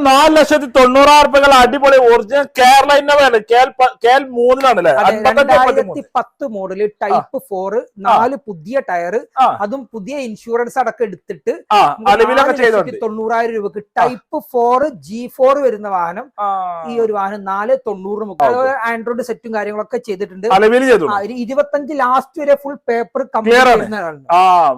വെറും 4,90,000 അടിപൊളി ഒറിജിനൽ കേരള ഇന്നോവയാണ്. KL 3-ലാണല്ലേ? 2010 മോഡല് ടൈപ്പ് 4, 4 പുതിയ ടയർ, അതും പുതിയ ഇൻഷുറൻസ് അടക്കം എടുത്തിട്ട് 4,90,000 രൂപക്ക് ടൈപ്പ് 4 G4 വരുന്ന വാഹനം. ഈ ഒരു വാഹനം 4,90,000 ആൻഡ്രോയിഡ് സെറ്റും കാര്യങ്ങളൊക്കെ ചെയ്തിട്ടുണ്ട്. 25 ലാസ്റ്റ് വരെ ഫുൾ പേപ്പർ ക്ലിയർ ആണ്.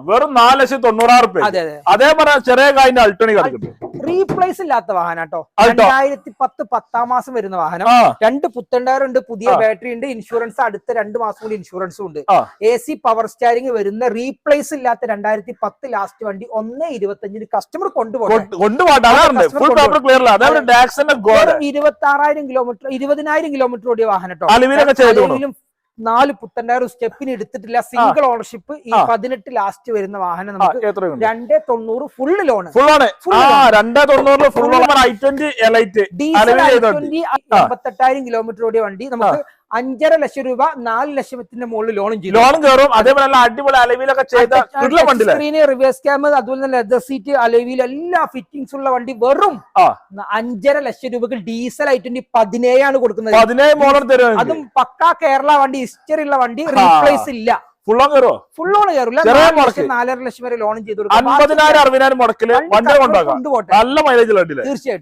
വെറും 4,90,000. അതെ അതേപോലെ ചെറിയ കായിന്റെ അൾട്ടോണി കിടക്കുന്നു. റീപ്ലേസ് ഇല്ലാത്ത വാഹനം കേട്ടോ. 2010 10-ാം മാസം വരുന്ന വാഹനം. 2 പുത്തൻ ടയർ ഉണ്ട്, പുതിയ ബാറ്ററി ഉണ്ട്, ഇൻഷുറൻസ് അടുത്ത 2 മാസം കൂടി ഇൻഷുറൻസും ഉണ്ട്. AC പവർ സ്റ്റാരിങ് വരുന്ന റീപ്ലേസ് ഇല്ലാത്ത 2010 ലാസ്റ്റ് വണ്ടി 1,25,000 കസ്റ്റമർ കൊണ്ടുപോകും. 26,000 കിലോമീറ്റർ 20,000 കിലോമീറ്റർ ഓടിയ വാഹനം കേട്ടോ. 4 പുത്തൻ ടയർ, സ്റ്റെപ്പിന് എടുത്തിട്ടില്ല, സിംഗിൾ ഓണർഷിപ്പ്. ഈ 18 ലാസ്റ്റ് വരുന്ന വാഹനം നമുക്ക് 2,90,000 ഫുള്ള് ലോൺ. 88,000 കിലോമീറ്റർ ഓടിയ വണ്ടി നമുക്ക് 5.5 ലക്ഷം രൂപ 4 ലക്ഷത്തിന്റെ മുകളിൽ ലോണും കയറും. അതേപോലെ അടിപൊളി അലവിലൊക്കെ സ്ക്രീന്, റിവേഴ്സ് ക്യാമറ, അതുപോലെ തന്നെ ലെതർ സീറ്റ്, അലവിൽ എല്ലാ ഫിറ്റിംഗ്സ് ഉള്ള വണ്ടി വെറും 5.5 ലക്ഷം രൂപയ്ക്ക് ഡീസൽ I20 17 കൊടുക്കുന്നത്. 17 അതും പക്കാ കേരള വണ്ടി, ഹിസ്റ്ററി ഉള്ള വണ്ടി, റീപ്ലേസ് ഇല്ല. ഫുൾ ലോൺ കയറില്ല. 4.5 ലക്ഷം വരെ ലോണും ചെയ്തു കൊടുക്കും. 50,000 60,000 മുടക്കില് വണ്ടി കൊണ്ടുപോകാം. നല്ല മൈലേജ് തീർച്ചയായിട്ടും.